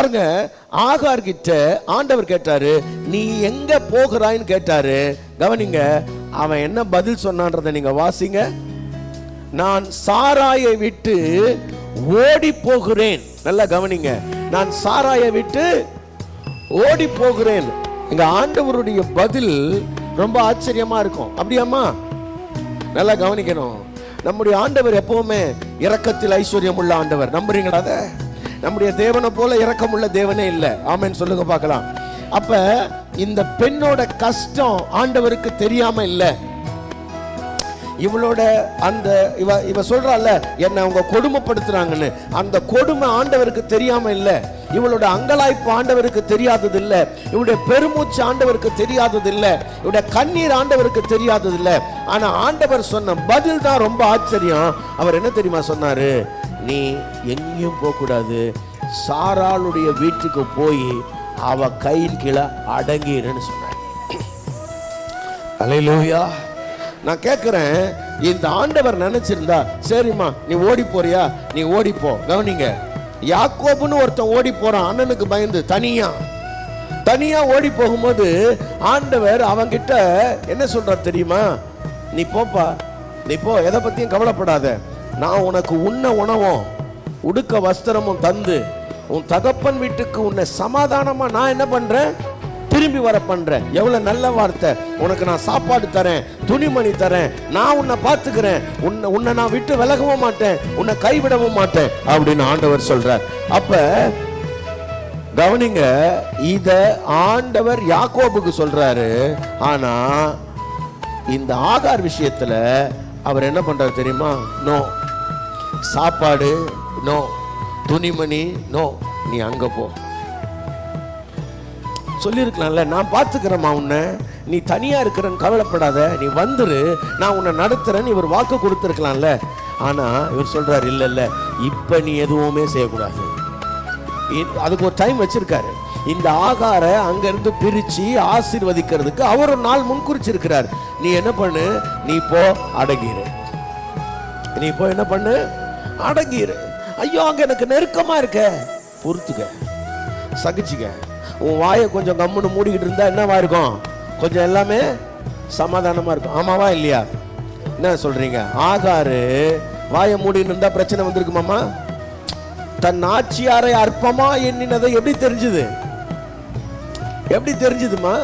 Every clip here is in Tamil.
பாருங்க, ஆகார் கிட்ட ஆண்டவர் கேட்டாரு, நீ எங்க போகிறாய்ன்னு கேட்டாரு. கவனிங்க, அவன் என்ன பதில் சொன்னான்றதை நீங்க வாசிங்க. நான் சாராயை விட்டு ஓடி போகிறேன். நல்லா கவனிங்க, நான் சாராயை விட்டு ஓடி போகிறேன். எங்க ஆண்டவருடைய பதில் ரொம்ப ஆச்சரியமா இருக்கும். அப்படியாமா? நல்லா கவனிக்கணும். நம்முடைய ஆண்டவர் எப்பவுமே இரக்கத்தில் ஐஸ்வர்யம் உள்ள ஆண்டவர். நம்புறீங்களா? அத நம்முடைய தேவனை போல இரக்கமுள்ள தேவனே இல்லை. ஆமென் சொல்லுங்க பார்க்கலாம். அப்ப இந்த பெண்ணோட கஷ்டம் ஆண்டவருக்கு தெரியாம இல்லை. இவளோட அந்த இவ சொல்றால, என்ன அவங்க கொடுமைப்படுத்துறாங்கன்னு, அந்த கொடுமை ஆண்டவருக்கு தெரியாம இல்ல. இவளோட அங்கலாய்ப்பு ஆண்டவருக்கு தெரியாதது இல்ல. இவளுடைய பெருமூச்சு ஆண்டவருக்கு தெரியாதது இல்ல. இவளுடைய கண்ணீர் ஆண்டவருக்கு தெரியாதது இல்ல. ஆனா ஆண்டவர் சொன்ன பதில் தான் ரொம்ப ஆச்சரியம். அவர் என்ன தெரியுமா சொன்னாரு? நீ எங்கேயும் போக கூடாது, சாராளுடைய வீட்டுக்கு போய் அவ கையின் கீழே அடங்கிருன்னு சொன்னார். அல்லேலூயா. நான் கேட்கிறேன், இந்த ஆண்டவர் நினைச்சிருந்தா, சரிம்மா நீ ஓடி போறியா, நீ ஓடிப்போ. கவனிங்க, யாக்கோபுன்னு ஒருத்தன் ஓடி போறான் அண்ணனுக்கு பயந்து. தனியா ஓடி போகும்போது ஆண்டவர் அவங்கிட்ட என்ன சொல்றார் தெரியுமா? நீ போப்பா, நீ போ, எதை பத்தியும் கவலைப்படாத. நான் உனக்கு உண்ண உணவும் உடுக்க வஸ்திரமும் தந்து உன் தகப்பன் வீட்டுக்கு உன்னை சமாதானமா நான் என்ன பண்றேன், திரும்பி வர பண்றேன். எவ்வளவு நல்ல வார்த்தை. உனக்கு நான் சாப்பாடு தரேன், துணிமணி தரேன், நான் உன்னை பார்த்துக்கிறேன், உன்னை நான் விட்டு விலகவும் மாட்டேன், உன்னை கைவிடவும் மாட்டேன் அப்படின்னு ஆண்டவர் சொல்றார். அப்ப கவனிங்க, இத ஆண்டவர் யாக்கோபுக்கு சொல்றாரு. ஆனா இந்த ஆகார் விஷயத்துல அவர் என்ன பண்றாரு தெரியுமா? நோ சாப்பாடு, நோ துணிமணி, நோ, நீ அங்க போ. சொல்லியிருக்கலாம்ல, நான் பார்த்துக்கிறேம்மா உன்னை, நீ தனியா இருக்கிறன்னு கவலைப்படாத, நீ வந்துரு, நான் உன்னை நடத்துறேன்னு இவர் வாக்கு கொடுத்துருக்கலாம்ல. ஆனா இவர் சொல்றாரு, இல்ல இல்ல, இப்ப நீ எதுவுமே செய்யக்கூடாது. அதுக்கு ஒரு டைம் வச்சிருக்காரு. இந்த ஆகார அங்க இருந்து பிரிச்சு ஆசீர்வதிக்கிறதுக்கு அவர் ஒரு நாள் முன்குறிச்சிருக்கிறார். நீ என்ன பண்ணு, நீ போ அடங்கிரு, நீ போ என்ன பண்ணு, அடங்கிரு. ஐயோ அங்க எனக்கு நெருக்கமா இருக்க, பொறுத்துக்க, சகிச்சுக்க. உன் வாயை கொஞ்சம் கம்முன்னு மூடிக்கிட்டு இருந்தா என்னவா இருக்கும்? கொஞ்சம் எல்லாமே சமாதானமா இருக்கும். ஆமாவா இல்லையா? என்ன சொல்றீங்க? ஆகாரு வாயை மூடிட்டு இருந்தா பிரச்சனை வந்திருக்குமாமா? தன் ஆட்சியாரை அற்பமா எண்ணினதை எப்படி தெரிஞ்சது? எப்படி தெரிஞ்சதுமா?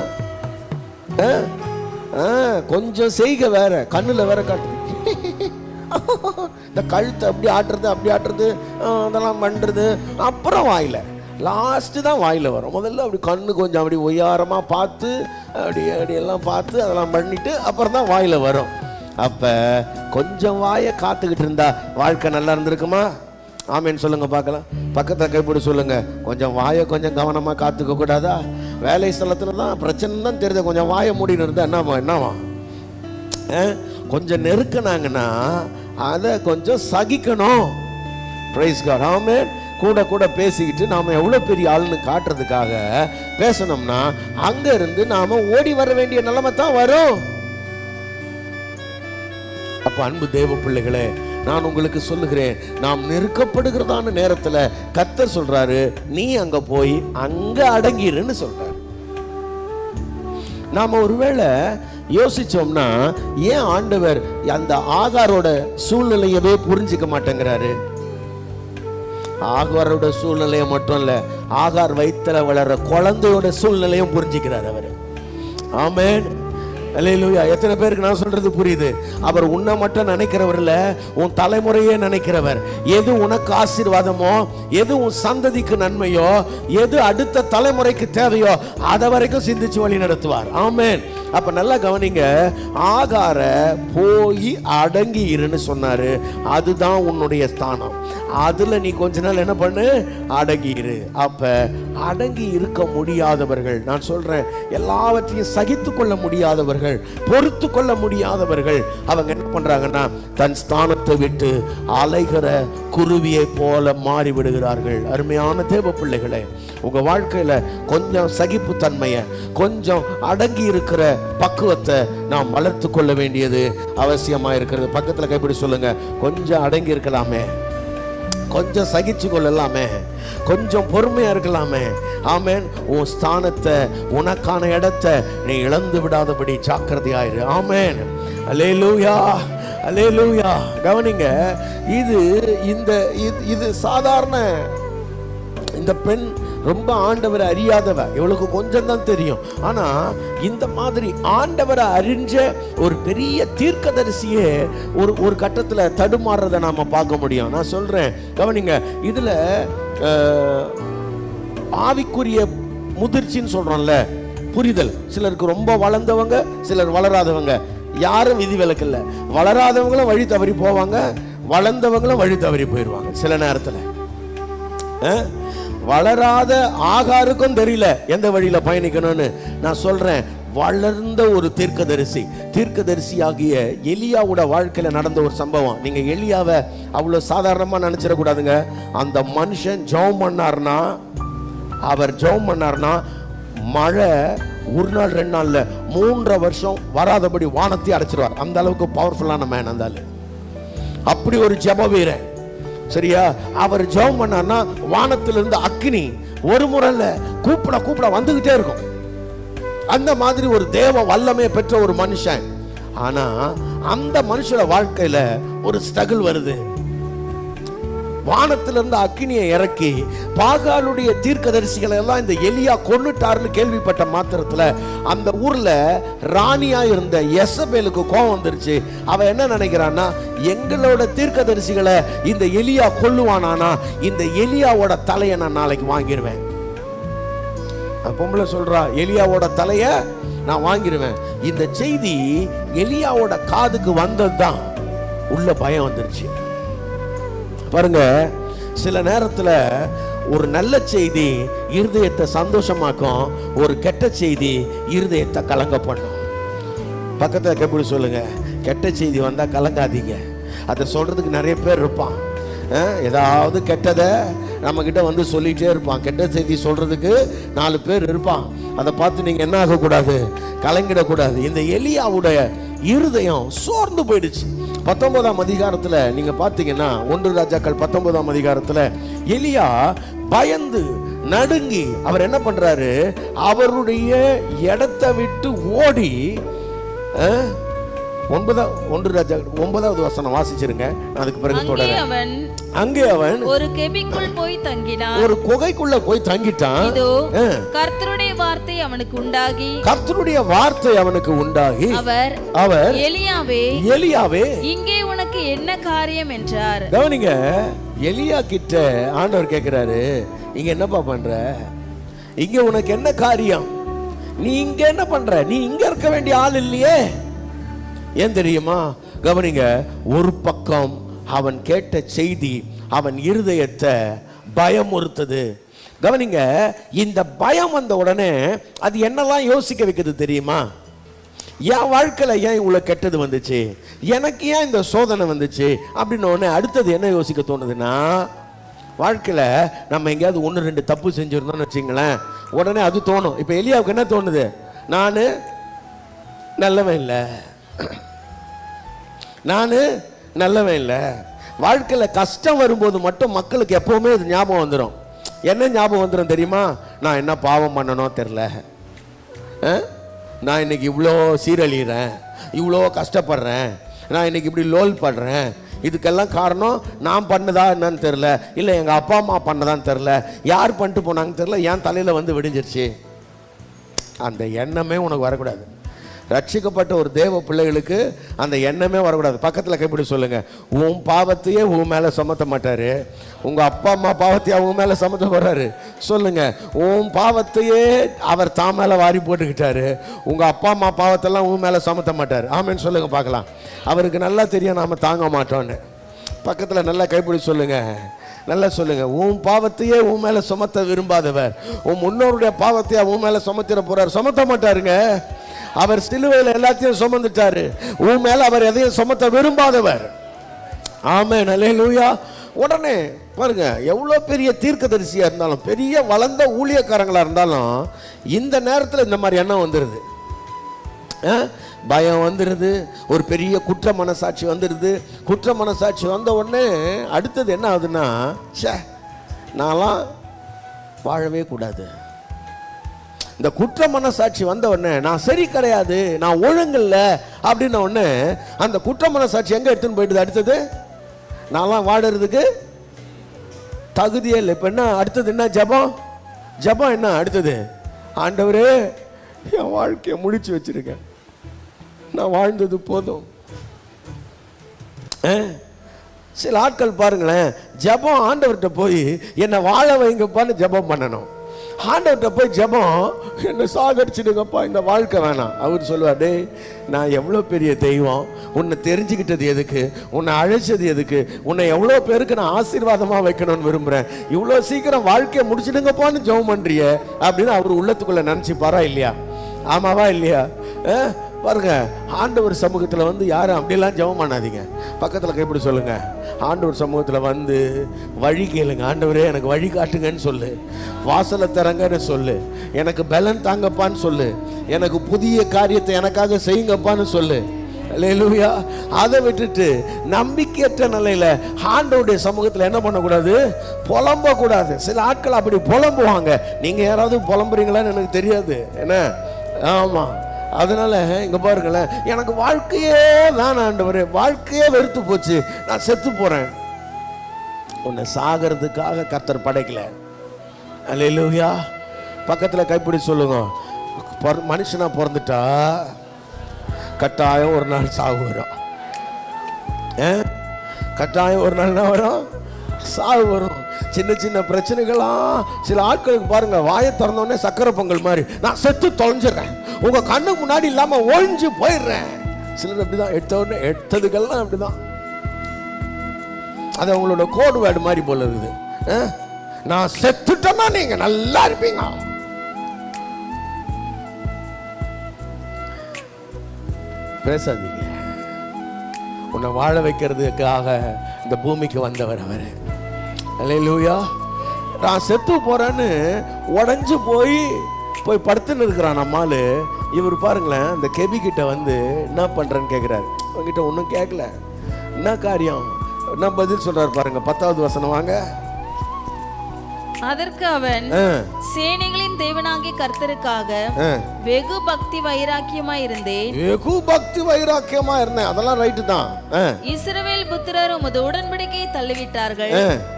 கொஞ்சம் செய்க வேற, கண்ணுல வேற காட்டு. இந்த கழுத்தை அப்படி ஆட்டுறது அதெல்லாம் பண்றது, அப்புறம் வாயில லாஸ்ட்டு தான் வாயில் வரும். முதல்ல அப்படி கண்ணு கொஞ்சம் அப்படி ஒய்யாரமாக பார்த்து அப்படியெல்லாம் பார்த்து அதெல்லாம் பண்ணிட்டு அப்புறம் தான் வாயில் வரும். அப்போ கொஞ்சம் வாயை காத்துக்கிட்டு இருந்தா வாழ்க்கை நல்லா இருந்திருக்குமா? ஆமேன்னு சொல்லுங்க பார்க்கலாம். பக்கத்தில் கைப்பிடி சொல்லுங்க, கொஞ்சம் வாயை கொஞ்சம் கவனமாக காத்துக்க கூடாதா? வேலை ஸ்தலத்தில் தான் பிரச்சனை தான் தெரியுது, கொஞ்சம் வாயை மூடின்னு இருந்தா என்னவா? கொஞ்சம் நெருக்கினாங்கன்னா அதை கொஞ்சம் சகிக்கணும். Price God. ஆமென். கூட பேசிக்கிட்டு நாம எவ்வளவு பெரிய ஆளுன்னு காட்டுறதுக்காக பேசணும்னா அங்க இருந்து நாம ஓடி வர வேண்டிய நிலைமை தான் வரும். அப்ப அன்பு தேவ பிள்ளைகளே, நான் உங்களுக்கு சொல்லுகிறேன், நாம் நெருக்கப்படுகிறதான நேரத்துல கர்த்தர் சொல்றாரு, நீ அங்க போய் அங்க அடங்கிருன்னு சொல்றாரு. நாம ஒருவேளை யோசிச்சோம்னா, ஏன் ஆண்டவர் அந்த ஆகாரோட சூழ்நிலையவே புரிஞ்சிக்க மாட்டேங்கிறாரு? ஆகாரோட சூழ்நிலையை மட்டும் இல்ல, ஆகார் வயித்துல வளர்ற குழந்தையோட சூழ்நிலையும் புரிஞ்சுக்கிறார் அவர். ஆமென். அல்லேலூயா. எத்தனை பேருக்கு நான் சொல்றது புரியுது? அவர் உன்னை மட்டும் நினைக்கிறவர் இல்ல, உன் தலைமுறையே நினைக்கிறவர். எது உனக்கு ஆசீர்வாதமோ, எது உன் சந்ததிக்கு நன்மையோ, எது அடுத்த தலைமுறைக்கு தேவையோ அதை வரைக்கும் சிந்திச்சு வழி நடத்துவார். ஆமென். அப்ப நல்லா கவனிங்க, ஆகார போய் அடங்கி இருன்னு சொன்னாரு. அதுதான் உன்னுடைய ஸ்தானம். அதுல நீ கொஞ்ச நாள் என்ன பண்ணு, அடங்கி இரு. அப்ப அடங்கி இருக்க முடியாதவர்கள், நான் சொல்றேன், எல்லாவற்றையும் சகித்து கொள்ள முடியாதவர்கள், பொறுத்து கொள்ள முடியாதவர்கள், அவங்க என்ன பண்றாங்கன்னா தன் ஸ்தானத்தை விட்டு அலைகிற குருவியை போல மாறி விடுகிறார்கள். அருமையான தேவ பிள்ளைகளே, உங்க வாழ்க்கையில கொஞ்சம் சகிப்பு தன்மையை, கொஞ்சம் அடங்கி இருக்கிற பக்குவத்தை நாம் வளர்த்து கொள்ள வேண்டியது அவசியமா இருக்கிறது. பக்கத்துல கைப்பிடி சொல்லுங்க, கொஞ்சம் அடங்கி இருக்கலாமே, கொஞ்சம் சகிச்சு கொள்ளலாமே, கொஞ்சம் பொறுமையா இருக்கலாமே. ஆமென். உன் ஸ்தானத்தை, உனக்கான இடத்தை நீ இழந்து விடாதபடி ஜாக்கிரதையாயிரு. ஆமென். அல்லேலூயா, அல்லேலூயா. கவனிங்க, இது சாதாரண, இந்த பெண் ரொம்ப ஆண்டவரை அறியாதவ, இவளுக்கு கொஞ்சம் தான் தெரியும். ஆனா இந்த மாதிரி ஆண்டவரை அறிஞ்ச ஒரு பெரிய தீர்க்கதரிசியே ஒரு கட்டத்துல தடுமாறுறதை நாம பார்க்க முடியும். நான் சொல்றேன், கவனிங்க, இதுல ஆவிக்குரிய முதிர்ச்சின்னு சொல்றோம்ல, புரிதல். சிலருக்கு ரொம்ப வளர்ந்தவங்க, சிலர் வளராதவங்க, யாரும் விதிவிலக்கு இல்லை. வளராதவங்களும் வழி தவறி போவாங்க, வளர்ந்தவங்களும் வழி தவறி போயிடுவாங்க. சில நேரத்தில் வளராத ஆகாருக்கும் தெரியல எந்த வழியில பயணிக்கணும்னு. நான் சொல்றேன், வளர்ந்த ஒரு தீர்க்கதரிசியாகிய எலியாவோட வாழ்க்கையில நடந்த ஒரு சம்பவம். நீங்க எலியாவை அவ்வளவு சாதாரணமா நினைச்சிடக்கூடாதுங்க. அந்த மனுஷன் ஜெபம் பண்ணார்னா மழை ஒரு நாள் 2 நாள்ல 3 வருஷம் வராதபடி வானத்தை அடைச்சிருவார். அந்த அளவுக்கு பவர்ஃபுல்லான மேன் அந்த ஆளு. அப்படி ஒரு ஜெப வீரன். சரியா? அவர் ஜெபம் பண்ணார்னா வானத்திலிருந்து அக்கினி ஒரு முறையில கூப்பிட வந்துகிட்டே இருக்கும். அந்த மாதிரி ஒரு தேவ வல்லமை பெற்ற ஒரு மனுஷன். ஆனா அந்த மனுஷோட வாழ்க்கையில ஒரு ஸ்ட்ரகிள் வருது. வானத்திலிருந்து அக்கினியை இறக்கி பாகாலுடைய தீர்க்கதரிசிகளை எல்லாம் இந்த எலியா கொன்னுட்டாருன்னு கேள்விப்பட்ட மாத்திரத்துல அந்த ஊர்ல ராணியா இருந்த யெசபேலுக்கு கோபம் வந்துருச்சு. அவ என்ன நினைக்கிறான்னா, எங்களோட தீர்க்கதரிசிகளை இந்த எலியா கொல்லுவானா, இந்த எலியாவோட தலையை நான் நாளைக்கு வாங்கிடுவேன். பொம்பளை சொல்றா, எலியாவோட தலைய நான் வாங்கிடுவேன். இந்த செய்தி எலியாவோட காதுக்கு வந்ததுதான் உள்ள பயம் வந்துருச்சு. பாருங்க, சில நேரத்துல ஒரு நல்ல செய்தி இருதயத்தை சந்தோஷமாக்கும், ஒரு கெட்ட செய்தி இருதயத்தை கலங்க பண்ணும். பக்கத்துல எப்படி சொல்லுங்க, கெட்ட செய்தி வந்தா கலங்காதீங்க. அதை சொல்றதுக்கு நிறைய பேர் இருப்பான். ஏதாவது கெட்டதை நம்ம கிட்ட வந்து சொல்லிட்டே இருப்பான். கெட்ட செய்தி சொல்றதுக்கு 4 பேர் இருப்பான். அதை பார்த்து நீங்க என்ன ஆகக்கூடாது, கலங்கிடக்கூடாது. இந்த எலியாவுடைய இருதயம் சோர்ந்து போயிடுச்சு. 19ஆம் அதிகாரத்துல நீங்க பாத்தீங்கன்னா, 1 ராஜாக்கள் 19ஆம் அதிகாரத்துல எலியா பயந்து நடுங்கி அவர் என்ன பண்றாரு, அவருடைய இடத்தை விட்டு ஓடி 1 ராஜாக்கள் 9வது வசனம் வாசிச்சிருங்க. அதுக்கு பிறகு தொடர்ந்து. அங்கே அவன் ஒரு கெபிக்குள் போய் தங்கினான், ஒரு குகைக்குள்ள போய் தங்கிட்டான். இதோ கர்த்தருடைய வார்த்தை அவனுக்கு உண்டாகி அவர் எலியாவே இங்கே உனக்கு என்ன காரியம் என்றார். கவனிங்க, எலியா கிட்ட ஆண்டவர் கேட்கிறாரு, இங்க என்னப்பா பண்ற, இங்க உனக்கு என்ன காரியம், நீ இங்க என்ன பண்ற, நீ இங்க இருக்க வேண்டிய ஆள் இல்லையே. ஏன் தெரியுமா? கவனிங்க, ஒரு பக்கம் அவன் கேட்ட செய்தி அவன் இருதயத்தை பயமுறுத்தது. கவனிங்க, இந்த பயம் வந்த உடனே அது என்னெல்லாம் யோசிக்க வைக்கிறது தெரியுமா? என் வாழ்க்கையில ஏன் இவ்வளவு கெட்டது வந்துச்சு, எனக்கு ஏன் இந்த சோதனை வந்துச்சு அப்படின்னு உடனே அடுத்தது என்ன யோசிக்க தோணுதுன்னா, வாழ்க்கையில நம்ம எங்கேயாவது 1-2 தப்பு செஞ்சிருந்தோம்னு வச்சுங்களேன், உடனே அது தோணும். இப்ப எலியாவுக்கு என்ன தோணுது, நான் நல்லவன் இல்லை, வாழ்க்கையில கஷ்டம் வரும்போது மட்டும் மக்களுக்கு எப்பவுமே இது ஞாபகம் வந்துடும். என்ன ஞாபகம் வந்துடும் தெரியுமா? நான் என்ன பாவம் பண்ணணும் தெரியல, நான் இன்னைக்கு இவ்வளோ சீரழிகிறேன், இவ்வளோ கஷ்டப்படுறேன், நான் இன்னைக்கு இப்படி லோல் படுறேன், இதுக்கெல்லாம் காரணம் நான் பண்ணதா என்னன்னு தெரியல, இல்லை எங்கள் அப்பா அம்மா பண்ணதான்னு தெரில, யார் பண்ணிட்டு போனாங்கன்னு தெரில, என் தலையில் வந்து விடிஞ்சிருச்சு. அந்த எண்ணமே உனக்கு வரக்கூடாது. ரட்சிக்கப்பட்ட ஒரு தேவ பிள்ளைகளுக்கு அந்த எண்ணமே வரக்கூடாது. பக்கத்தில் கைப்பிடி சொல்லுங்க, உன் பாவத்தையே உன் மேலே சுமத்த மாட்டாரு, உங்க அப்பா அம்மா பாவத்தையே அவங்க மேலே சுமத்த போறாரு. சொல்லுங்க, உன் பாவத்தையே அவர் தான் மேலே வாரி போட்டுக்கிட்டாரு, உங்க அப்பா அம்மா பாவத்தெல்லாம் உன் மேலே சுமத்த மாட்டாரு. ஆமேன்னு சொல்லுங்க பார்க்கலாம். அவருக்கு நல்லா தெரியும் நாம தாங்க மாட்டோன்னு. பக்கத்தில் நல்லா கைப்பிடி சொல்லுங்க, நல்லா சொல்லுங்க, உன் பாவத்தையே உன் மேலே சுமத்த விரும்பாதவர் உன் முன்னோருடைய பாவத்தையே உன் மேலே சுமத்திட போறாரு. சுமத்த மாட்டாருங்க. அவர் சிலுவையில் எல்லாத்தையும் சுமந்துட்டாரு. உன் மேல அவர் எதையும் சுமத்த விரும்பாதவர். ஆமென், அல்லேலூயா. உடனே பாருங்க, எவ்வளவு பெரிய தீர்க்கதரிசியா இருந்தாலும், பெரிய வளர்ந்த ஊழியக்காரங்களா இருந்தாலும், இந்த நேரத்தில் இந்த மாதிரி எண்ணம் வந்துருது. பயம் வந்துடுது, ஒரு பெரிய குற்ற மனசாட்சி வந்துடுது. குற்ற மனசாட்சி வந்த உடனே அடுத்தது என்ன ஆகுதுன்னா, ச்சே நான்லாம் வாழவே கூடாது. இந்த குற்ற மனசாட்சி வந்த உடனே நான் சரி கிடையாது, நான் ஒழுங்கில்ல அப்படின்ன உடனே அந்த குற்ற மனசாட்சி எங்கே எடுத்துன்னு போயிடுது? அடுத்தது நான்லாம் வாழறதுக்கு தகுதியே இல்லை. இப்போ என்ன அடுத்தது? என்ன ஜபம்? ஜபம் என்ன அடுத்தது? ஆண்டவரே என் வாழ்க்கையை முடிச்சு வச்சிருக்கேன், நான் வாழ்ந்தது போதும். சில ஆட்கள் பாருங்களேன், ஜபம் ஆண்டவர்கிட்ட போய் என்னை வாழ வைங்கப்பான்னு ஜபம் பண்ணணும். ஆண்டவர்கிட்ட போய் ஜபம் என்னை சாகடிச்சிடுங்கப்பா, இந்த வாழ்க்கை வேணாம். அவர் சொல்லுவார், டே நான் எவ்வளோ பெரிய தெய்வம், உன்னை தெரிஞ்சுக்கிட்டது எதுக்கு, உன்னை அழைச்சது எதுக்கு, உன்னை எவ்வளோ பேருக்கு நான் ஆசீர்வாதமாக வைக்கணும்னு விரும்புகிறேன், இவ்வளோ சீக்கிரம் வாழ்க்கையை முடிச்சிடுங்கப்பான்னு ஜெபம் பண்ணுறிய அப்படின்னு அவர் உள்ளத்துக்குள்ளே நினச்சிப்பாரா இல்லையா? ஆமாவா இல்லையா? பாருங்க, ஆண்டவர் சமூகத்தில் வந்து யாரும் அப்படிலாம் ஜெபம் பண்ணாதீங்க. பக்கத்தில் கைப்பிடி சொல்லுங்க, ஆண்டவர் சமூகத்தில் வந்து வழி கேளுங்க. ஆண்டவரே எனக்கு வழி காட்டுங்கன்னு சொல்லு, வாசலை தரங்கன்னு சொல்லு, எனக்கு பலன் தாங்கப்பான்னு சொல்லு, எனக்கு புதிய காரியத்தை எனக்காக செய்யுங்கப்பான்னு சொல்லு. அல்லேலூயா. அதை விட்டுட்டு நம்பிக்கையற்ற நிலையில ஆண்டவருடைய சமூகத்தில் என்ன பண்ணக்கூடாது? புலம்ப கூடாது. சில ஆட்கள் அப்படி புலம்புவாங்க. நீங்க யாராவது புலம்புறீங்களான்னு எனக்கு தெரியாது. என்ன? ஆமா. அதனால இங்க பாருங்களேன், எனக்கு வாழ்க்கையே வேணாம் ஆண்டவரே, வாழ்க்கையே வெறுத்து போச்சு, நான் செத்து போறேன். உன்னை சாகிறதுக்காக கர்த்தர் படைக்கல. அல்லேலூயா. பக்கத்துல கைப்பிடி சொல்லுங்க, மனுஷனா பிறந்துட்டா கட்டாயம் ஒரு நாள் சாவு வரும். கட்டாயம் ஒரு நாள் என்ன வரும்? சாவு வரும். சின்ன சின்ன பிரச்சனைகளாம் சில ஆட்களுக்கு பாருங்க, வாயை திறந்தோடனே சக்கரை பொங்கல் மாதிரி நான் செத்து தொலைஞ்சிடறேன், உங்க கண்ணுக்கு முன்னாடி இல்லாம ஒழிஞ்சு போயிடுறேன். சிலர் அப்படிதான், எடுத்த உடனே எடுத்ததுக்கெல்லாம் அப்படிதான். அது அவங்களோட கோடு வேர்டு மாதிரி போல இருக்குது. நான் செத்துட்டேன்னா நீங்க நல்லா இருப்பீங்க. பேசாதீங்க. உன்னை வாழ வைக்கிறதுக்காக இந்த பூமிக்கு வந்தவர் அவரு. அல்லேலூயா. நான் செத்து போறேன்னு உடஞ்சு போய் படுத்துன்னு இருக்கிறான் நம்மால். இவர் பாருங்களேன், இந்த கெபி கிட்ட வந்து என்ன பண்றேன்னு கேட்கிறாரு. அவங்கிட்ட ஒன்றும் கேட்கல, என்ன காரியம் என்ன பதில் சொல்றாரு பாருங்க. 10வது வசனம் வாங்க. அதற்கு அவன், சேனைகளின் தேவனாகிய கர்த்தருக்காக வெகு பக்தி வைராக்கியமா இருந்தேன். வெகு பக்தி வைராக்கியமா இருந்தேன், அதெல்லாம் ரைட்டு தான். இஸ்ரவேல் புத்திரர் உமது உடன்படிக்கையை தள்ளிவிட்டார்கள்,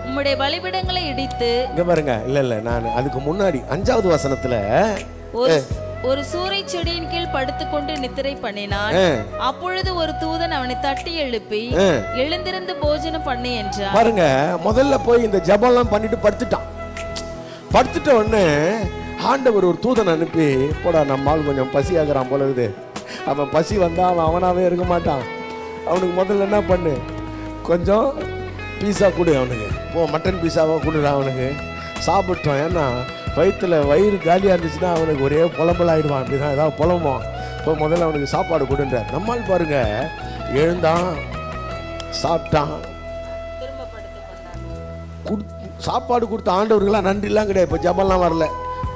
உம்முடைய பலிபீடங்களை இடித்து. இங்க பாருங்க, இல்ல நான் அதுக்கு முன்னாடி 5வது வசனத்துல ஒரு சூறை செடியின் கீழ் படுத்துக்கொண்டு நித்திரை பண்ணினான். அப்பொழுது ஒரு தூதன் அவனை தட்டி எழுப்பி, எழுந்திருந்து போஜனம் பண்ணு என்றான். பாருங்க, முதல்ல போய் இந்த ஜபம்லாம் பண்ணிட்டு படுத்துட்டான். படுத்துட்ட உடனே ஆண்டவர் ஒரு தூதன் அனுப்பி, போடா நம்மால் கொஞ்சம் பசி ஆகிறான் போல இருக்குது, அவன் பசி வந்தா அவன் அவனாவே இருக்க மாட்டான், அவனுக்கு முதல்ல என்ன பண்ணு, கொஞ்சம் பீஸா கொடு அவனுக்கு, போ மட்டன் பீஸாவோ கொடுறான் அவனுக்கு, சாப்பிட்டோம். ஏன்னா வயிறு காலியாக இருந்துச்சுன்னா அவனுக்கு ஒரே புலம்பலாயிடுவான், அப்படிதான் ஏதாவது புலம்புவான். இப்போ முதல்ல அவனுக்கு சாப்பாடு கொடுன்றார். நம்மால் பாருங்க, எழுந்தான், சாப்பிட்டான், சாப்பாடு கொடுத்த ஆண்டவர்களாம் நன்றிலாம் கிடையாது. இப்போ ஜபம்லாம் வரல,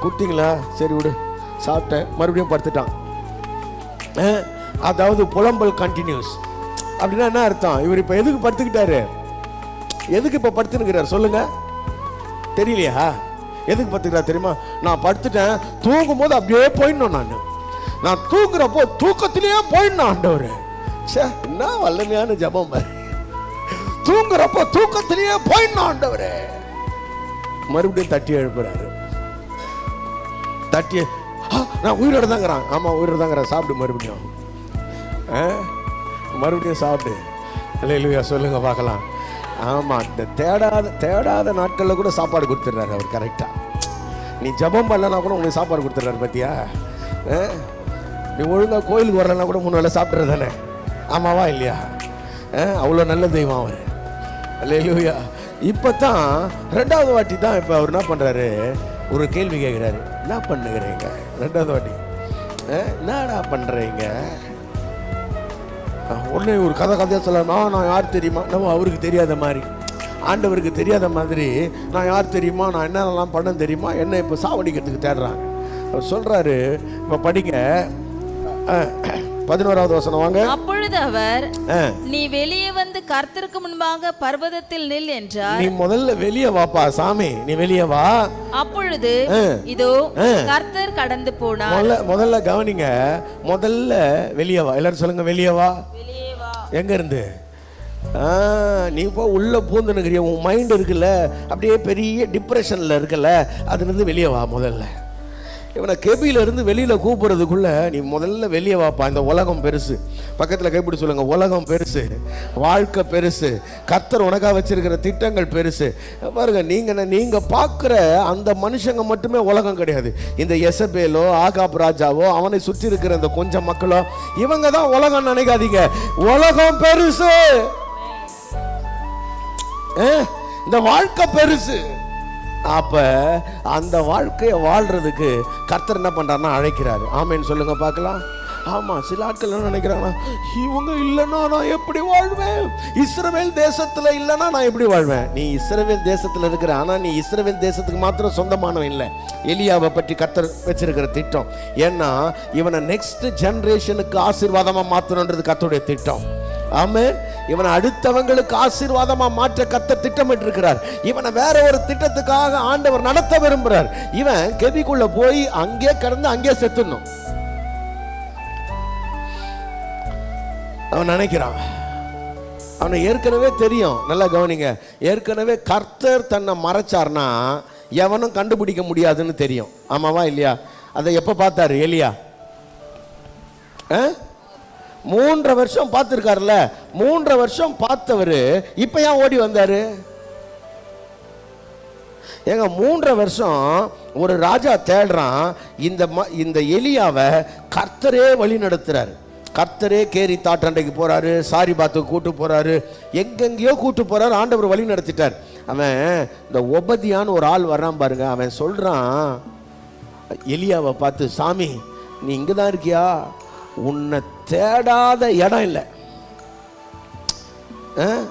கொடுத்தீங்களா சரி விடு, சாப்பிட்டேன், மறுபடியும் படுத்துட்டான். அதாவது புலம்பல் கண்டினியூஸ். அப்படின்னா என்ன அர்த்தம்? இவர் இப்போ எதுக்கு படுத்துக்கிட்டாரு? எதுக்கு இப்போ படுத்துனுக்கிறார் சொல்லுங்க? தெரியலையா? எதுக்கு படுத்துக்கிறார் தெரியுமா? நான் படுத்துட்டேன், தூங்கும் போது அப்படியே போயிடணும், நான் தூங்குறப்போ தூக்கத்திலேயே போயிடணும். ஆண்டவர் என்ன வல்லமையான ஜபம் பாரு, தூங்குறப்போ தூக்கத்திலேயே போயிடணும் ஆண்டவரே. மறுபடியும் தட்டி எழுப்புறாரு. தட்டி, நான் உயிரோட தாங்கிறான். ஆமா உயிரோட தாங்கிறேன், சாப்பிடு மறுபடியும், மறுபடியும் சாப்பிடு. அல்லேலூயா சொல்லுங்க பார்க்கலாம். ஆமா, இந்த தேடாத நாட்களில் கூட சாப்பாடு கொடுத்துட்றாரு அவர் கரெக்டா. நீ ஜபம் பண்ணலன்னா கூட உனக்கு சாப்பாடு கொடுத்துட்றாரு பார்த்தியா? நீ ஒழுங்கா கோயிலுக்கு வரலன்னா கூட 3 வேளை சாப்பிட்றது தானே? ஆமாவா இல்லையா? அவ்வளோ நல்ல தெய்வம் அவர். அல்லேலூயா. இப்போ தான் 2வது வாட்டி தான் இப்போ அவர் என்ன பண்ணுறாரு, ஒரு கேள்வி கேட்குறாரு. என்ன பண்ணுகிறீங்க? 2வது வாட்டி என்னடா பண்ணுறீங்க? உடனே ஒரு கதையாக சொல்லலாம், நான் யார் தெரியுமா? நம்ம அவருக்கு தெரியாத மாதிரி, ஆண்டவருக்கு தெரியாத மாதிரி, நான் யார் தெரியுமா, நான் என்னென்னலாம் பண்ண தெரியுமா, என்ன இப்போ சாவடிக்கிறதுக்கு தேடுறாங்க. அவர் சொல்கிறாரு, இப்போ படிங்க 11வது வசனம் வாங்க. அப்பொழுது அவர், நீ வெளியே வந்து கர்த்தருக்கு முன்பாக பர்வதத்தில் நில் என்றார். நீ முதல்ல வெளியே வாப்பா சாமி, நீ வெளியே வா. அப்பொழுது இதோ கர்த்தர் கடந்து போனார். முதல்ல கவனிங்க, முதல்ல வெளியே வா. எல்லாரும் சொல்லுங்க, வெளியே வா. எங்க இருந்து? நீ இப்போ உள்ள பூந்துனுக்கிறிய, உன் மைண்ட் இருக்குல்ல, அப்படியே பெரிய டிப்ரெஷன்ல இருக்குல்ல, அதுல இருந்து வெளியே வா. முதல்ல இவனை கெபியில இருந்து வெளியில கூப்பிடுறதுக்குள்ள நீ முதல்ல வெளியே வாப்பா. இந்த உலகம் பெருசு. பக்கத்துல கைப்பிடி சொல்லுங்க, உலகம் பெருசு, வாழ்க்கை பெருசு, கர்த்தர் உனக்காக வச்சிருக்கிற திட்டங்கள் பெருசு. பாருங்க, நீங்க பார்க்குற அந்த மனுஷங்க மட்டுமே உலகம் கிடையாது. இந்த எசபேலோ ஆகாப் ராஜாவோ அவனை சுற்றி இருக்கிற இந்த கொஞ்சம் மக்களோ இவங்க தான் உலகம் நினைக்காதீங்க. உலகம் பெருசு, இந்த வாழ்க்கை பெருசு. அப்ப அந்த வாழ்க்கையை வாழ்றதுக்கு கர்த்தர் என்ன பண்றாருன்னா அழைக்கிறாரு. ஆமேன்னு சொல்லுங்க பார்க்கலாம். ஆமா, சில ஆட்கள் என்ன நினைக்கிறாங்கன்னா, இவங்க இல்லைன்னா நான் எப்படி வாழ்வேன், இஸ்ரவேல் தேசத்துல இல்லைன்னா நான் எப்படி வாழ்வேன். நீ இஸ்ரவேல் தேசத்துல இருக்கிற, ஆனா நீ இஸ்ரவேல் தேசத்துக்கு மாத்திரம் சொந்தமானவன் இல்லை. எலியாவை பற்றி கர்த்தர் வச்சிருக்கிற திட்டம். ஏன்னா இவனை நெக்ஸ்ட் ஜெனரேஷனுக்கு ஆசீர்வாதமா மாற்றணுன்றது கர்த்தருடைய திட்டம். ஆமென். இவனை அடுத்தவங்களுக்கு ஆசீர்வாதமா மாற்ற கர்த்தர் திட்டமிட்டு இருக்கிறார். இவனை வேற ஒரு திட்டத்துக்காக ஆண்டவர் நடத்த விரும்புறார். இவன் கெபிக்குள்ள போய் அங்கே கடந்து அங்கே செத்துடணும் அவன் நினைக்கிறான். அவனை ஏற்கனவே தெரியும். நல்லா கவனிங்க, ஏற்கனவே கர்த்தர் தன்னை மறைச்சார்னா எவனும் கண்டுபிடிக்க முடியாதுன்னு தெரியும். ஆமாவா இல்லையா? அதை எப்ப பார்த்தாரு எலியா? 3 வருஷம் பார்த்துருக்காருல்ல. 3 வருஷம் பார்த்தவரு இப்ப ஏன் ஓடி வந்தாரு? ஏங்க 3 வருஷம் ஒரு ராஜா தேடுறான். இந்த எலியாவை கர்த்தரே வழி நடத்துறாரு. கர்த்தரே கேரி தாட்டண்டைக்கு போறாரு, சாரி பாத்துக்கு கூட்டு போறாரு, எங்கெங்கயோ கூட்டு போறாரு. ஆண்டவர் வழி நடத்திட்டார். அவன் இந்த ஒபதியான்னு ஒரு ஆள் வர்றான் பாருங்க. அவன் சொல்றான் எலியாவை பார்த்து, சாமி நீ இங்கதான் இருக்கியா? உன்னை தேடாத இடம் இல்லை.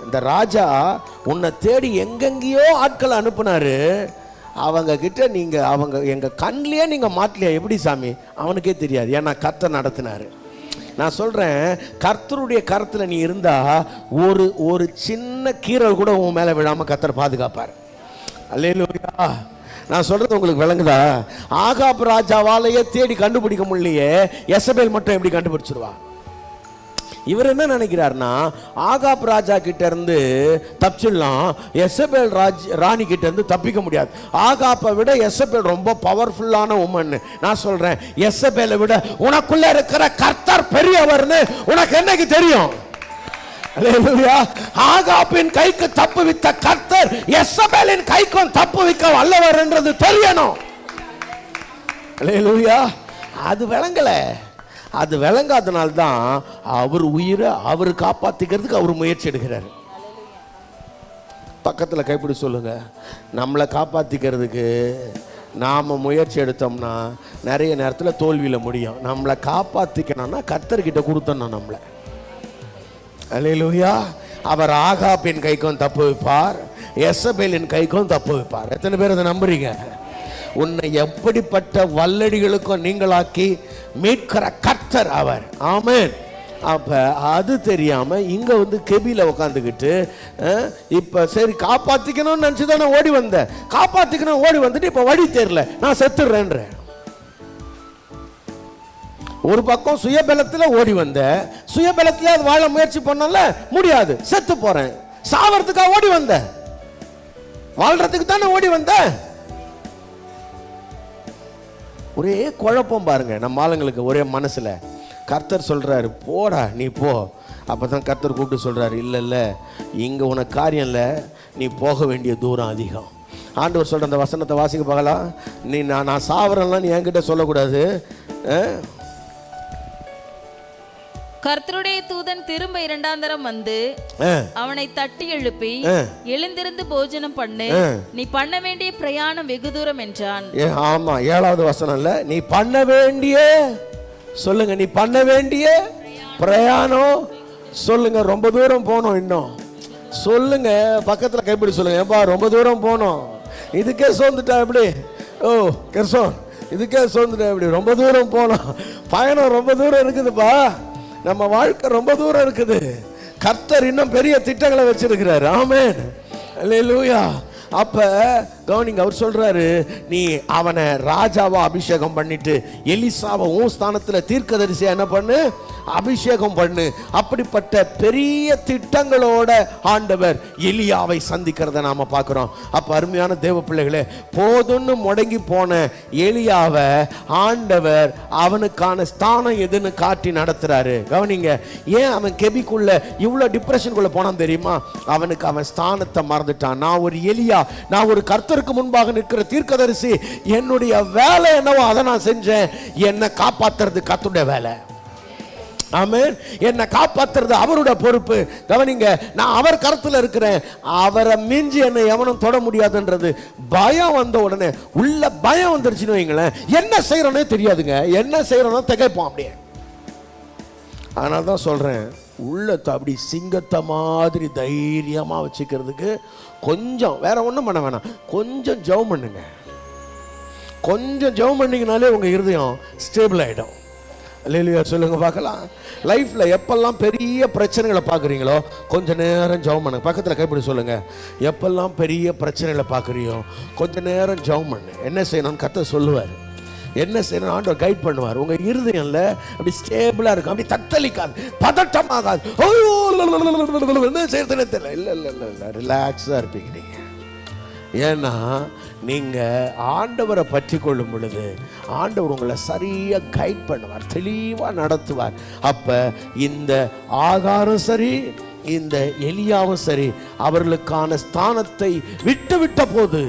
இந்த ராஜா உன்னை தேடி எங்கெங்கயோ ஆட்களை அனுப்புனாரு. அவங்க கிட்ட அவங்க எங்க கண்ணிலேயே நீங்க மாட்டலையா? எப்படி சாமி? அவனுக்கே தெரியாது. ஏன்னா கர்த்தர் நடத்தினாரு. நான் சொல்றேன், கர்த்தருடைய கரத்துல நீ இருந்தா ஒரு சின்ன கீறல் கூட உன் மேல விழாம கர்த்தர் பாதுகாப்பார். அல்லேலூயா. நான் சொல்றது உங்களுக்கு விளங்குதா? ஆகாப் ராஜாவாலேயே தேடி கண்டுபிடிக்க முடியலையே, எசபேல் மட்டும் எப்படி கண்டுபிடிச்சிருவா? இவர் என்ன நினைக்கிறார்னா, ஆகாப் ராஜா கிட்ட இருந்து தப்பிச்சிடலாம், எசபேல் ராணி கிட்ட இருந்து தப்பிக்க முடியாது. ஆகாப்பை விட எசபேல் ரொம்ப பவர்ஃபுல்லான உமன். நான் சொல்றேன், எசபேலை விட உனக்குள்ள இருக்கிற கர்த்தர் பெரியவர்னு உனக்கு என்னைக்கு தெரியும்? அல்லேலூயா. ஆகாப்பின் கைக்கு தப்பு வித்த கர்த்தர் எசபேலின் கைக்கும் தப்பு விக்க வல்லவர் என்றது தெரியணும். அல்லேலூயா. அது விளங்கல. அது விளங்காதனால தான் அவர் உயிரை அவர் காப்பாத்திக்கிறதுக்கு அவர் முயற்சி எடுக்கிறார். பக்கத்துல கைப்பிடி சொல்லுங்க, நம்மளை காப்பாத்திக்கிறதுக்கு நாம முயற்சி எடுத்தோம்னா நிறைய நேரத்தில் தோல்வியில முடியும். நம்மளை காப்பாத்திக்கணும்னா கர்த்தர்கிட்ட கொடுத்தோம்னா நம்மளை. அல்லேலூயா. அவர் ஆகாப்பின் கைக்கும் தப்பு வைப்பார், எசபேலின் கைக்கும் தப்பு வைப்பார். எத்தனை பேர் அதை நம்புறீங்க? உன்னை எப்படிப்பட்ட வல்லடிகளுக்கும் நீங்களாக்கி மீட்கிற கர்த்தர் அவர். ஆமென். அப்ப அது தெரியாம இங்க வந்து கெபில உட்காந்துக்கிட்டு இப்ப சரி காப்பாத்திக்கணும்னு நினைச்சுதானே ஓடி வந்த, காப்பாத்திக்கணும் ஓடி வந்துட்டு இப்ப வழி தெரியல, நான் செத்துடுறேன்ற. ஒரு பக்கம் சுயபலத்தில் ஓடி வந்த, சுயபலத்தில் அது வாழ முயற்சி பண்ணல, முடியாது, செத்து போறேன். சாவறதுக்காக ஓடி வந்த, வாழ்றதுக்கு தானே ஓடி வந்த. ஒரே குழப்பம் பாருங்க நம்ம ஆளுங்களுக்கு ஒரே மனசுல. கர்த்தர் சொல்றாரு போடா நீ போ. அப்பதான் கர்த்தர் கூப்பிட்டு சொல்றாரு, இல்ல இல்ல இங்க உனக்கு காரியம் இல்ல, நீ போக வேண்டிய தூரம் அதிகம். ஆண்டவர் சொல்ற அந்த வசனத்தை வாசிக்க பார்க்கலாம். நீ நான் சாவறேன்லாம் நீ என்கிட்ட சொல்லக்கூடாது. கர்த்தருடைய தூதன் திரும்ப 2ஆம் தரம் வந்து அவனை தட்டி எழுப்பி, எழுந்திருந்து போஜனம் பண்ணு, நீ பண்ண வேண்டிய பிரயாணம் வெகு தூரம் என்றான். ஆமா, 7வது வசனம் இல்ல, நீ பண்ண வேண்டிய, சொல்லுங்க, நீ பண்ண வேண்டிய பிரயாணம். சொல்லுங்க, ரொம்ப தூரம் போனோம் இன்னும். சொல்லுங்க, பக்கத்துல கைப்பிடி சொல்லுங்க, ஏப்பா ரொம்ப தூரம் போனோம். இதுக்கே சோர்ந்துட்டா எப்படி? ஓ கெர்சோன், இதுக்கே சோர்ந்துட்டேன். இப்படி ரொம்ப தூரம் போனோம், பயணம் ரொம்ப தூரம் இருக்குதுப்பா, நம்ம வாழ்க்கை ரொம்ப தூரம் இருக்குது. கர்த்தர் இன்னும் பெரிய திட்டங்களை வச்சிருக்கிறார். ஆமென், அல்லேலூயா. அப்ப கவனிங்க, அவர் சொல்றாரு, நீ அவனை ராஜாவா அபிஷேகம் பண்ணிட்டு எலிசாவை உன் ஸ்தானத்துல தீர்க்கதரிசியா என்ன பண்ணு, அபிஷேகம் பண்ணு. அப்படிப்பட்ட பெரிய திட்டங்களோட ஆண்டவர் எலியாவை சந்திக்கிறத நாம பார்க்கிறோம். அப்ப அருமையான தேவ பிள்ளைகளே, போதும்னு முடங்கி போன எலியாவை ஆண்டவர் அவனுக்கான ஸ்தானம் எதுன்னு காட்டி நடத்துறாரு. கவனிங்க, ஏன் அவன் கெபிக்குள்ள இவ்வளவு டிப்ரெஷனுக்குள்ள போனான் தெரியுமா? அவனுக்கு அவன் ஸ்தானத்தை மறந்துட்டான். நான் ஒரு எலியா, நான் ஒரு கர்த்தருக்கு முன்பாக நிற்கிற தீர்க்கதரிசி, என்னுடைய வேலை என்னவோ அதை நான் செஞ்சேன். என்னை காப்பாத்துறது கர்த்தருடைய வேலை. ஆமென். என்னை காப்பாத்துறது அவருடைய பொறுப்பு. கவனிங்க, நான் அவர் கருத்துல இருக்கிறேன், அவரை மிஞ்சி என்னை எவனும் தொட முடியாதுன்றது பயம் வந்த உடனே, உள்ள பயம் வந்துருச்சுன்னு வைங்களேன், என்ன செய்யறோன்னே தெரியாதுங்க, என்ன செய்யறோன்னா திகைப்போம் அப்படியே. அதனால தான் சொல்றேன், உள்ளத்தை அப்படி சிங்கத்தை மாதிரி தைரியமா வச்சுக்கிறதுக்கு கொஞ்சம், வேற ஒன்றும் பண்ண வேணாம், கொஞ்சம் ஜெபம் பண்ணுங்க. கொஞ்சம் ஜெபம் பண்ணீங்கனாலே உங்க இருதயம் ஸ்டேபிள் ஆயிடும். அல்லேலூயா சொல்லுங்க பார்க்கலாம். லைஃப்ல எப்பெல்லாம் பெரிய பிரச்சனைகளை பார்க்குறீங்களோ கொஞ்ச நேரம் ஜெபம் பண்ணுங்க. பக்கத்தில் கைப்பிடி சொல்லுங்க, எப்பெல்லாம் பெரிய பிரச்சனைகளை பார்க்குறியோ கொஞ்ச நேரம் ஜெபம் பண்ணு. என்ன செய்யணும்னு கர்த்தர் சொல்லுவார், என்ன செய்யணும் ஆண்டவர் கைட் பண்ணுவார். உங்க இருதயம்ல அப்படி ஸ்டேபிளா இருக்கும், அப்படி தத்தளிக்காது, பதட்டமாகாது, என்ன செய்யறதுன்னு தெரியல. இல்லை இல்லை இல்லை இல்லை, ரிலாக்ஸாக இருப்பீங்க நீங்க. ஏன்னா நீங்க ஆண்டவரை பற்றி கொள்ளும் பொழுது ஆண்டவர் உங்களை சரியா கைட் பண்ணுவார், தெளிவா நடத்துவார். அப்ப இந்த ஆகாரம் சரி, இந்த எலியாவும் சரி, அவர்களுக்கான ஸ்தானத்தை விட்ட போது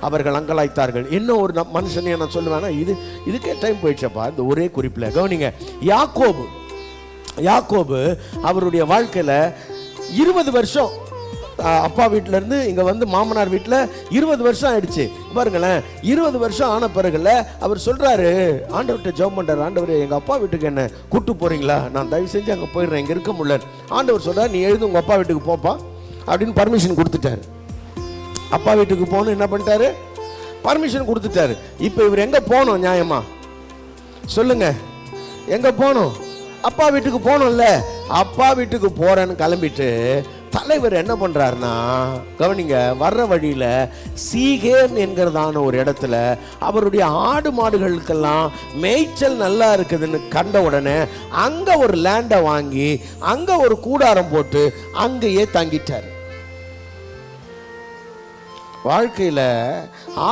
அவர்கள் அங்கலாய்த்தார்கள். இன்னும் ஒரு மனுஷனையும் நான் சொல்லுவேன்னா, இதுக்கே டைம் போயிடுச்சப்பா இந்த ஒரே குறிப்பில். கவனிங்க, யாக்கோபு அவருடைய வாழ்க்கையில 20 வருஷம் அப்பா வீட்டில இருந்து இங்க வந்து மாமனார் வீட்டில் 20 வருஷம் ஆயிடுச்சு பாருங்களேன். 20 வருஷம் ஆன பிறகுல அவர் சொல்றாரு, ஆண்டவர்கிட்ட ஜெபம் பண்றாரு, ஆண்டவர் எங்க அப்பா வீட்டுக்கு என்ன கூட்டு போறீங்களா, நான் தயவு செஞ்சு அங்க போயிடுறேன், இங்க இருக்க முடியல. ஆண்டவர் சொல்றாரு, நீ எழுந்து உங்க அப்பா வீட்டுக்கு போப்பா அப்படின்னு பர்மிஷன் கொடுத்துட்டாரு. அப்பா வீட்டுக்கு போகணும் என்ன பண்ணிட்டாரு, பர்மிஷன் கொடுத்துட்டாரு. இப்ப இவர் எங்க போனோம் நியாயமா சொல்லுங்க, எங்க போனோம், அப்பா வீட்டுக்கு போனோம்ல. அப்பா வீட்டுக்கு போறேன்னு கிளம்பிட்டு தலைவர் என்ன பண்றாருன்னா, கவனிங்க, வர்ற வழியில சீகேம் என்கிறதான ஒரு இடத்துல அவருடைய ஆடு மாடுகளுக்கெல்லாம் மேய்ச்சல் நல்லா இருக்குதுன்னு கண்ட உடனே அங்க ஒரு லேண்டை வாங்கி அங்க ஒரு கூடாரம் போட்டு அங்கேயே தங்கிட்டார். வாழ்க்கையில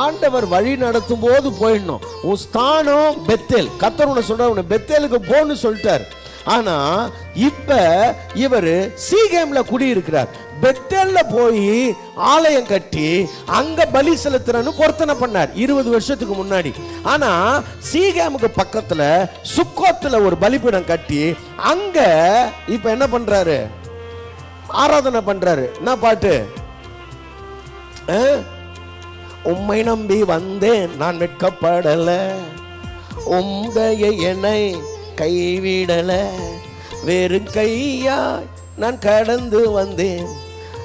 ஆண்டவர் வழி நடத்தும் போது போயிடணும். உன் ஸ்தானம் பெத்தேல், கர்த்தர் உன்னை சொல்ற, உன்னை பெத்தேலுக்கு போன்னு சொல்லிட்டார். ஆனா இப்ப இவர் சீகேம்ல குடியிருக்கிறார். பெத்தேல்ல போய் ஆலயம் கட்டி அங்க பலி செலுத்துறன்னு பொருத்தனை பண்ணார் 20 வருஷத்துக்கு முன்னாடி. ஆனா சீகேமுக்கு பக்கத்துல சுக்கோத்துல ஒரு பலிபீடம் கட்டி அங்க இப்ப என்ன பண்றாரு, ஆராதனை பண்றாரு. என்ன பாட்டு, உம்மை நம்பி வந்தேன் நான் வெட்கப்படல, உம்முடைய என்னை கைவிடல, வேறு கையா நான் கடந்து வந்தேன்,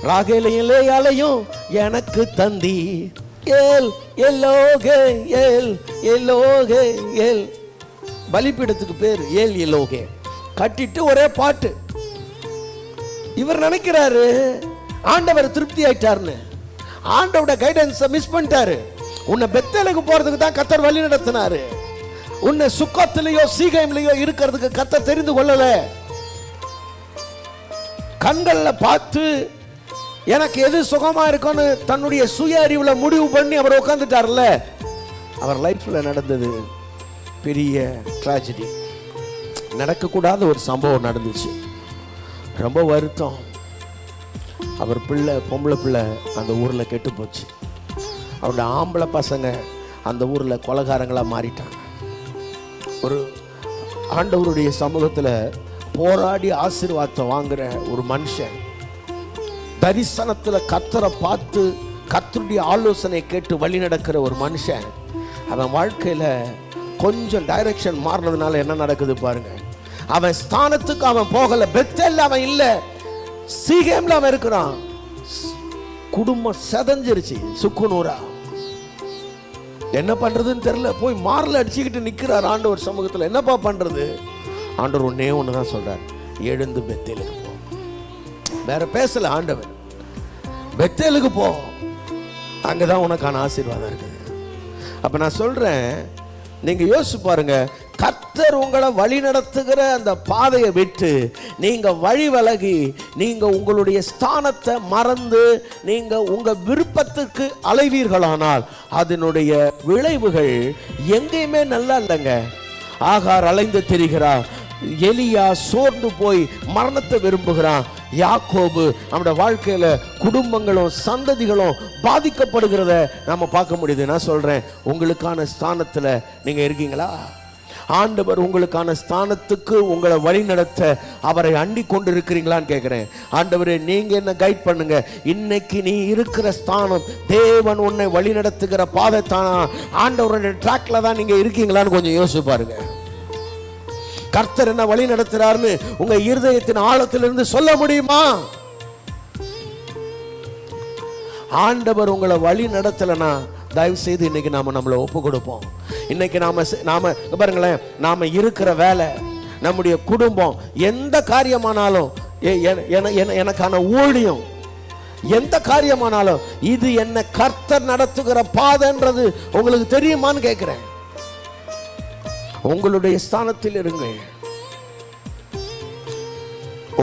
ராகலையும் எனக்கு தந்தி, ஏல் எல்லோகே ஏல் எல்லோகே ஏல். பலிபீடத்துக்கு பேர் ஏல் எல்லோகே. கட்டிட்டு ஒரே பாட்டு. இவர் நினைக்கிறாரு ஆண்டவர் திருப்தி ஆயிட்டாருன்னு. ஆண்டவரோட கைடன்ஸை மிஸ் பண்ணிட்டாரு. உன்னை பெத்தேலுக்கு போறதுக்கு தான் கர்த்தர் வழி நடத்தினாரு. உன்னை சுக்கத்திலேயோ சீகேம்லயோ இருக்கிறதுக்கு கர்த்தர் தெரிந்து கொள்ளல. கண்கள்ல பார்த்து எனக்கு எது சுகமா இருக்கும்னு தன்னுடைய சுய அறிவுல முடிவு பண்ணி அவர் உட்கார்ந்துட்டார்ல. அவர் லைஃப்ல நடந்தது பெரிய ட்ராஜடி. நடக்கக்கூடாத ஒரு சம்பவம் நடந்துச்சு. ரொம்ப வருத்தம். அவர் பிள்ளை, பொம்பளை பிள்ளை அந்த ஊர்ல கெட்டு போச்சு. அவருடைய ஆம்பளை பசங்க அந்த ஊர்ல கொலைகாரங்களா மாறிட்டாங்க. ஒரு ஆண்டவருடைய சமூகத்துல போராடி ஆசீர்வாதத்தை வாங்குற ஒரு மனுஷன், தரிசனத்துல கர்த்தரை பார்த்து கர்த்தருடைய ஆலோசனை கேட்டு வழி நடக்கிற ஒரு மனுஷன், அவன் வாழ்க்கையில கொஞ்சம் டைரக்ஷன் மாறினதுனால என்ன நடக்குது பாருங்க. அவன் ஸ்தானத்துக்கு அவன் போகல. பெத்தேல்ல அவன் இல்ல, சீகேம்ல அவன் இருக்கிறான். குடும்பம் செதஞ்சிருச்சு, சுக்குநூறா. என்ன பண்றதுன்னு தெரியல, போய் மார்ல அடிச்சுக்கிட்டு நிக்கிறார் ஆண்டவர் சமூகத்துல. என்னப்பா பண்றது? ஆண்டவர் ஒன்னே ஒண்ணுதான் சொல்றார், எழுந்து பெத்தேலுக்கு போ. வேற பேசல ஆண்டவர், பெத்தேலுக்கு போ, அங்கதான் உனக்கான ஆசீர்வாதம் இருக்குது. அப்ப நான் சொல்றேன், நீங்க யோசிச்சு பாருங்க, கர்த்தர் உங்களை வழி நடத்துகிற அந்த பாதையை விட்டு நீங்க வழி விலகி நீங்க உங்களுடைய ஸ்தானத்தை மறந்து நீங்க உங்க விருப்பத்துக்கு அலைவீர்களானால் அதனுடைய விளைவுகள் எங்கேயுமே நல்லா இல்லைங்க. ஆகார் அலைந்து திரிகிறார், எலியா சோர்ந்து போய் மரணத்தை விரும்புகிறான், யாக்கோபு அவனுடைய வாழ்க்கையில குடும்பங்களும் சந்ததிகளும் பாதிக்கப்படுகிறத நாம பார்க்க முடியுது. நான் சொல்றேன், உங்களுக்கான ஸ்தானத்துல நீங்க இருக்கீங்களா? ஆண்டவர் உங்களுக்கான ஸ்தானத்துக்கு உங்களை வழி நடத்த அவரை அண்டி கொண்டு இருக்கிறீங்களான்னு கேட்கிறேன். ஆண்டவரே, நீங்க என்ன கைட் பண்ணுங்க. இன்னைக்கு நீ இருக்கிற ஸ்தானம், தேவன் உன்னை வழி நடத்துகிற பாதை தானா? ஆண்டவருடைய ட்ராக்ல தான் நீங்க இருக்கீங்களான்னு கொஞ்சம் யோசிச்சு பாருங்க. கர்த்தர் என்ன வழி நடத்துறாருன்னு உங்க இருதயத்தின் ஆழத்திலிருந்து சொல்ல முடியுமா? ஆண்டவர் உங்களை வழி நடத்தலைன்னா தயவு செய்து இன்னைக்கு நாம நம்மளை ஒப்பு கொடுப்போம். இன்னைக்கு நாம பாருங்களேன், நாம இருக்கிற வேலை, நம்முடைய குடும்பம், எந்த காரியமானாலும், எனக்கான ஊழியம், எந்த காரியமானாலும் இது என்ன கர்த்தர் நடத்துகிற பாதைன்றது உங்களுக்கு தெரியுமான்னு கேட்கிறேன். உங்களுடைய ஸ்தானத்தில் இருங்கள்,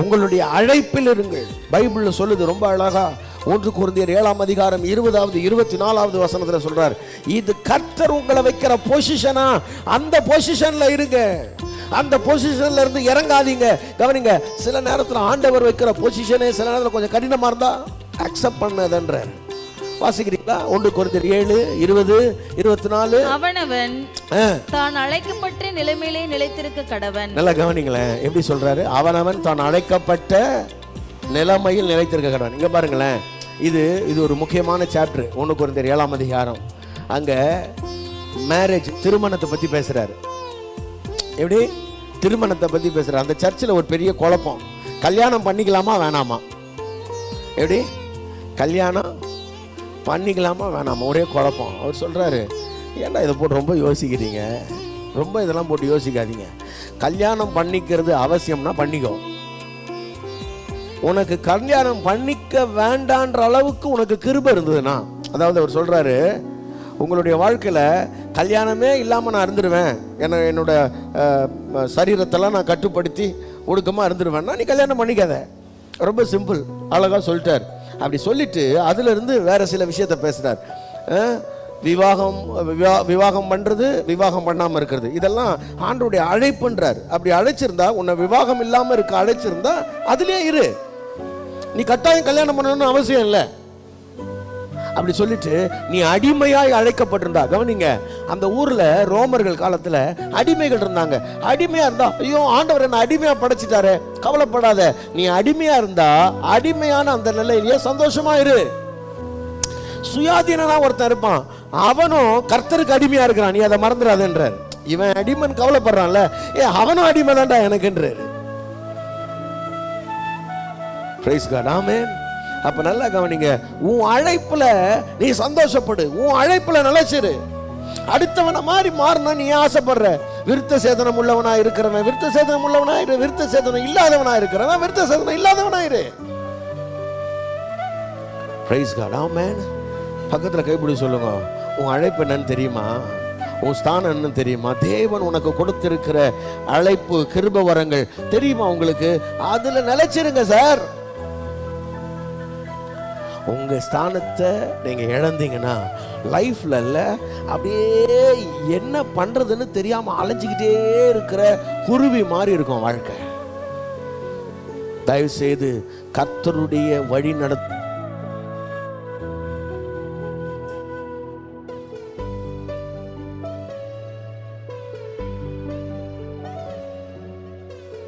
உங்களுடைய அழைப்பில் இருங்கள். பைபிள்ல சொல்லுது ரொம்ப அழகா, 1 கொரிந்தியர் 7ஆம் அதிகாரம் 20வது 24வது வசனத்துல சொல்றார், இது கர்த்தர் உங்களை வைக்கிற பொசிஷனா, அந்த பொசிஷன்ல இருங்க, அந்த பொசிஷன்ல இருந்து இறங்காதீங்க. கவனிங்க, சில நேரத்தில் ஆண்டவர் வைக்கிற பொசிஷனே சில நேரத்தில் கொஞ்சம் கடினமா இருந்தா அக்செப்ட் பண்ணதுன்றார். வாசிக்கிறீங்களா? 1 கொரிந்தியர் 7:20-24. அவனவன் தான் அழைக்கப்பட்ட நிலைமையிலே நிலைத்திருக்க கடவன். நல்லா கவனிங்களேன், எப்படி சொல்றாரு? அவனவன் தான் அழைக்கப்பட்ட நிலைமையில் நிலைத்திருக்க கடவன். இங்க பாருங்களேன், இது ஒரு முக்கியமான சாப்டர். 1 கொரிந்தியர் 7ஆம் அதிகாரம். அங்க மேரேஜ், திருமணத்தை பத்தி பேசுறாரு. எப்படி திருமணத்தை பத்தி பேசுறாரு? அந்த சர்ச்சில் ஒரு பெரிய குழப்பம், கல்யாணம் பண்ணிக்கலாமா வேணாமா? எப்படி கல்யாணம் பண்ணிக்கலாமா வேணாமா, ஒரே குழப்பம். அவர் சொல்றாரு, ஏன்டா இதை போட்டு ரொம்ப யோசிக்கிறீங்க, ரொம்ப இதெல்லாம் போட்டு யோசிக்காதீங்க. கல்யாணம் பண்ணிக்கிறது அவசியம்னா பண்ணிக்கோ. உனக்கு கல்யாணம் பண்ணிக்க வேண்டான்ற அளவுக்கு உனக்கு கிருபை இருந்ததுன்னா, அதாவது அவர் சொல்றாரு, உங்களுடைய வாழ்க்கையில கல்யாணமே இல்லாம நான் இருந்துருவேன், என்னோட சரீரத்தெல்லாம் நான் கட்டுப்படுத்தி ஒடுக்கமா இருந்துருவேன்னா நீ கல்யாணம் பண்ணிக்காத. ரொம்ப சிம்பிள், அழகா சொல்லிட்டார். அப்படி சொல்லிட்டு அதுல இருந்து வேற சில விஷயத்த பேசுறார். விவாகம் பண்றது, விவாகம் பண்ணாம இருக்கிறது, இதெல்லாம் ஆண்டவருடைய அழைப்புன்றார். அப்படி அழைச்சிருந்தா, உன்னை விவாகம் இல்லாம இருக்க அழைச்சிருந்தா அதுலயே இரு, நீ கட்டாயம் கல்யாணம் பண்ணணும்னு அவசியம் இல்லை. அப்படி சொல்லிட்டு நீ அடிமையாய் அழைக்கப்பட்டிருந்தா, கவனிங்க, அந்த ஊர்ல ரோமர்கள் காலத்துல அடிமைகள் இருந்தாங்க. அடிமையா இருந்தா, ஐயோ ஆண்டவர் என்ன அடிமையா படைச்சிட்டாரு, கவலைப்படாத, நீ அடிமையா இருந்தா அடிமையான அந்த நிலையிலேயே சந்தோஷமா இரு. சுயாதீனா ஒருத்தன் இருப்பான், அவனும் கர்த்தருக்கு அடிமையா இருக்கிறான், நீ அதை மறந்துடாதன்றார். இவன் அடிமைன்னு கவலைப்படுறான்ல, அவனும் அடிமை தான்டா எனக்குன்றாரு. பிரைஸ் காட், ஆமென். அப்ப நல்லா கவனிங்க, உன் அழைப்புல நீ சந்தோஷப்படு, உன் அழைப்புல நிலைச்சிரு. அடுத்தவனை மாதிரி மாறினா நீ ஆசைப்படுற. விருத்த சேதனம் உள்ளவனா இருக்கிறவன் விருத்த சேதனம் உள்ளவனாயிரு, விருத்த சேதனம் இல்லாதவனா இருக்கிறவன் விருத்த சேதனம் இல்லாதவனாயிரு. பிரைஸ் காட், ஆமென். பக்கத்துல கைப்பிடி சொல்லுங்க, உன் அழைப்பு என்னன்னு தெரியுமா? உன் ஸ்தானம் என்னன்னு தெரியுமா? தேவன் உனக்கு கொடுத்திருக்கிற அழைப்பு, கிருபை வரங்கள் தெரியுமா உங்களுக்கு? அதுல நிலைச்சிருங்க சார். உங்க ஸ்தானத்தை நீங்க இழந்தீங்கன்னா லைஃப்ல இல்ல, அப்படியே என்ன பண்றதுன்னு தெரியாம அலைஞ்சிக்கிட்டே இருக்கிற குருவி மாதிரி இருக்கும் வாழ்க்கை. தயவு செய்து கர்த்தருடைய வழி நடத்த